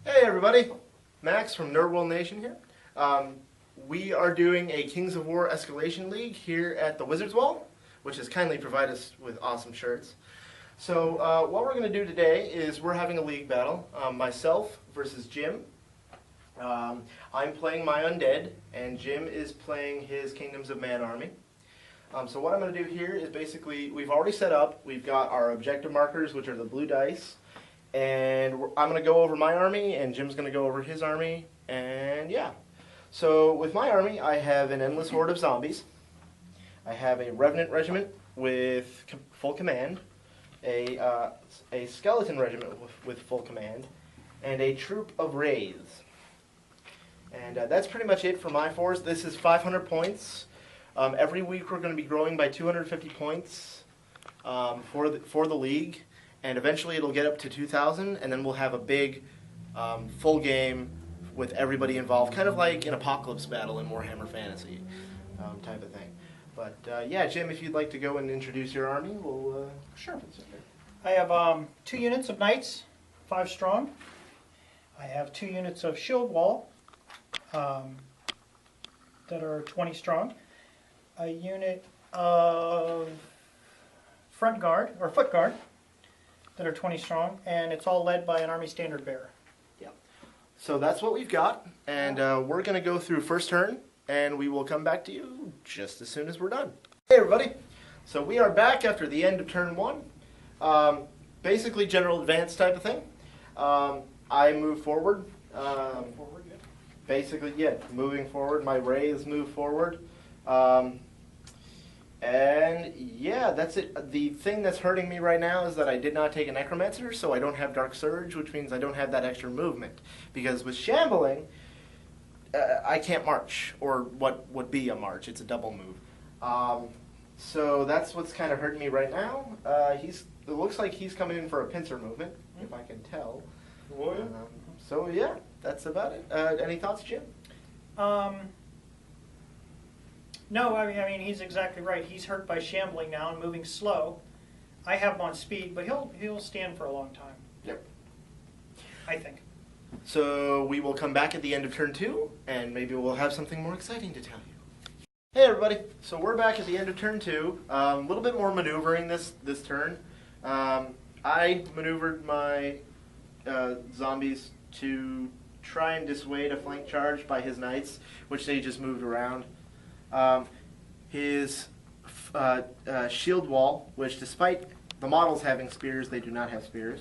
Hey everybody, Max from Nerd World Nation here. We are doing a Kings of War Escalation League here at the Wizards Wall, which has kindly provided us with awesome shirts. So what we're going to do today is we're having a league battle, myself versus Jim. I'm playing my Undead, and Jim is playing his Kingdoms of Man army. So what I'm going to do here is basically, we've already set up, we've got our objective markers, which are the blue dice. And I'm going to go over my army, and Jim's going to go over his army, and yeah. So with my army, I have an endless horde of zombies. I have a revenant regiment with full command, a skeleton regiment with full command, and a troop of wraiths. And that's pretty much it for my force. This is 500 points. Every week we're going to be growing by 250 points for the league. And eventually it'll get up to 2,000, and then we'll have a big full game with everybody involved, kind of like an apocalypse battle in Warhammer Fantasy type of thing. But yeah, Jim, if you'd like to go and introduce your army, we'll... Sure. I have 2 units of knights, 5 strong. I have 2 units of shield wall that are 20 strong. A unit of front guard, or foot guard, that are 20 strong, and it's all led by an army standard bearer. Yeah. So that's what we've got, and we're going to go through first turn, and we will come back to you just as soon as we're done. Hey everybody, so we are back after the end of turn 1. Basically general advance type of thing. I move forward. Basically, yeah, moving forward. My wraiths move forward. And yeah, that's it. The thing that's hurting me right now is that I did not take a Necromancer, so I don't have Dark Surge, which means I don't have that extra movement. Because with Shambling, I can't march, or what would be a march. It's a double move. So that's what's kind of hurting me right now. It looks like he's coming in for a pincer movement, if I can tell. Oh, yeah. So yeah, that's about it. Any thoughts, Jim? No, I mean he's exactly right. He's hurt by shambling now and moving slow. I have him on speed, but he'll stand for a long time. Yep. I think. So we will come back at the end of turn 2, and maybe we'll have something more exciting to tell you. Hey everybody, so we're back at the end of turn 2. A little bit more maneuvering this turn. I maneuvered my zombies to try and dissuade a flank charge by his knights, which they just moved around. His shield wall, which despite the models having spears, they do not have spears,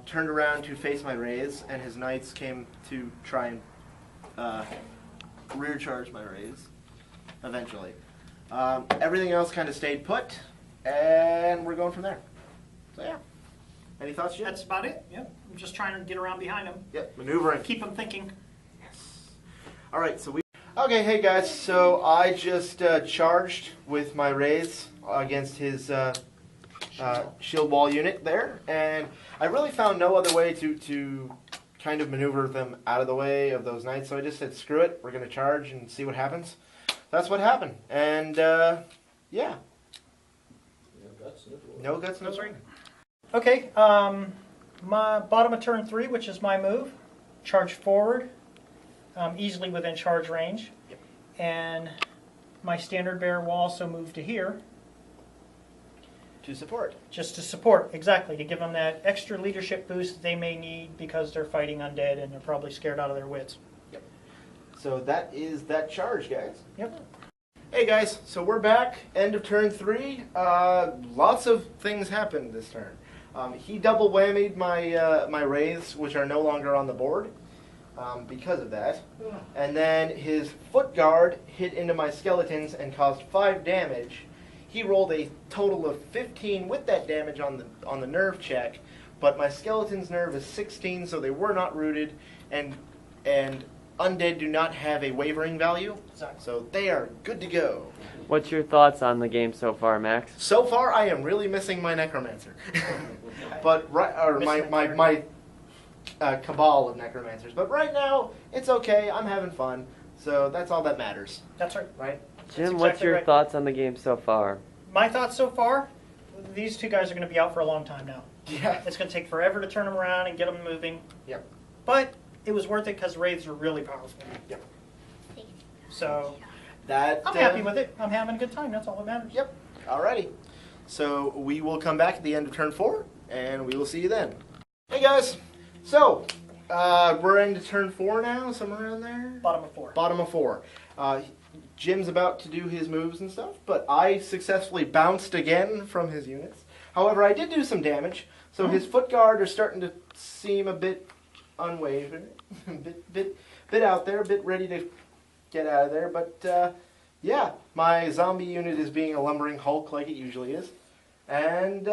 turned around to face my wraiths, and his knights came to try and rear charge my wraiths, eventually. Everything else kind of stayed put, and we're going from there. So yeah. Any thoughts, Jim? That's about it. Yep. I'm just trying to get around behind him. Yep, maneuvering. Keep him thinking. Yes. All right, so Okay, hey guys, so I just charged with my wraiths against his shield wall unit there, and I really found no other way to kind of maneuver them out of the way of those knights, so I just said, screw it, we're going to charge and see what happens. That's what happened, and yeah. No guts, no brain. Okay, my bottom of turn 3, which is my move, charge forward. Easily within charge range. Yep. And my standard bearer will also move to here. To support. Just to support, exactly, to give them that extra leadership boost that they may need because they're fighting undead and they're probably scared out of their wits. Yep. So that is that charge, guys. Yep. Hey guys, so we're back, end of turn 3. Lots of things happened this turn. He double whammied my wraiths, which are no longer on the board. Because of that. And then his foot guard hit into my skeletons and caused 5 damage. He rolled a total of 15 with that damage on the nerve check, but my skeleton's nerve is 16, so they were not rooted, and undead do not have a wavering value, so they are good to go. What's your thoughts on the game so far, Max? So far, I am really missing my Necromancer. But my cabal of necromancers, but right now it's okay. I'm having fun, so that's all that matters. That's right. Right? Jim, what's your thoughts on the game so far? My thoughts so far, these 2 guys are going to be out for a long time now. Yeah. It's going to take forever to turn them around and get them moving. Yep. but it was worth it because Wraiths are really powerful. Yep. So That I'm happy with it. I'm having a good time. That's all that matters. Yep. Alrighty. So we will come back at the end of turn 4, and we will see you then. Hey guys. So we're into turn 4 now, somewhere around there. Bottom of 4. Bottom of 4. Jim's about to do his moves and stuff, but I successfully bounced again from his units. However, I did do some damage, so his foot guard are starting to seem a bit unwavering, bit out there, a bit ready to get out of there. But yeah, my zombie unit is being a lumbering hulk like it usually is, and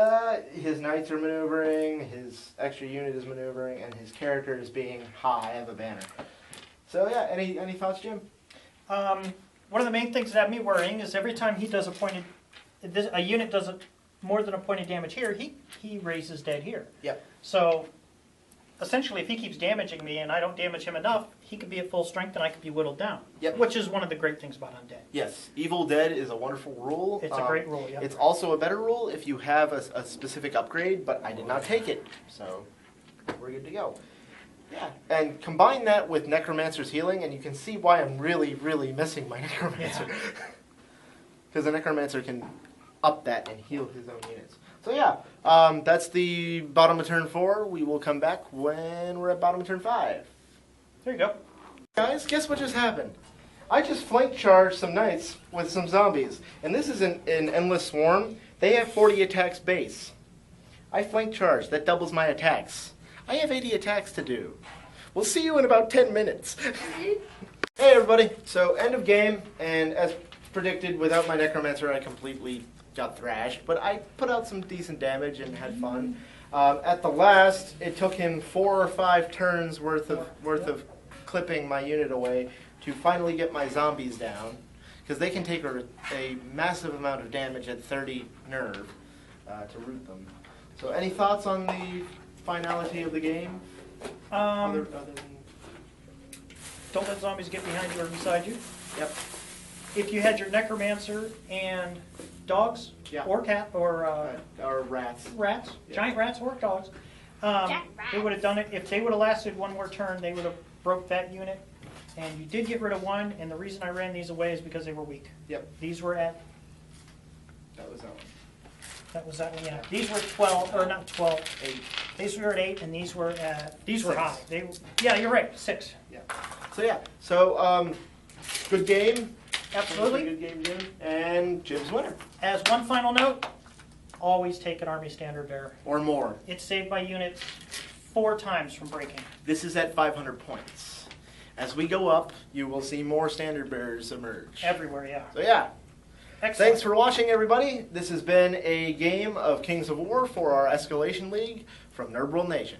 his knights are maneuvering, his extra unit is maneuvering, and his character is being high of a banner. So yeah, any thoughts, Jim? One of the main things that have me worrying is every time he does a unit does more than a point of damage here, he raises dead here. Yep. So essentially, if he keeps damaging me and I don't damage him enough, he could be at full strength and I could be whittled down. Yep. Which is one of the great things about Undead. Yes, Evil Dead is a wonderful rule. It's a great rule, yeah. It's also a better rule if you have a specific upgrade, but I did not take it, so we're good to go. Yeah, and combine that with Necromancer's healing, and you can see why I'm really, really missing my Necromancer. Because the Necromancer can up that and heal his own units. So yeah, that's the bottom of turn 4. We will come back when we're at bottom of turn 5. There you go. Guys, guess what just happened? I just flank charged some knights with some zombies. And this is an endless swarm. They have 40 attacks base. I flank charged. That doubles my attacks. I have 80 attacks to do. We'll see you in about 10 minutes. Hey everybody. So end of game, and as predicted, without my Necromancer I completely got thrashed. But I put out some decent damage and had fun. At the last, it took him 4 or 5 turns worth of clipping my unit away to finally get my zombies down, because they can take a massive amount of damage at 30 nerve to root them. So any thoughts on the finality of the game? Other than... Don't let zombies get behind you or beside you. Yep. If you had your Necromancer and dogs, or cat, or rats. Rats, yeah. Giant rats or dogs, they would have done it. If they would have lasted one more turn, they would have broke that unit. And you did get rid of one, and the reason I ran these away is because they were weak. Yep. These were at... That was that one. That was that one, yeah. These were 12, or not 12. 8. These were at 8, and these were at... These were 6. high. Yeah, you're right, 6. Yeah. So yeah. So good game. Absolutely. Good game, Jim. And Jim's winner. As one final note, always take an Army Standard Bearer. Or more. It saved my units 4 times from breaking. This is at 500 points. As we go up, you will see more standard bearers emerge. Everywhere, yeah. So yeah. Excellent. Thanks for watching, everybody. This has been a game of Kings of War for our Escalation League from Wizards Wall Nation.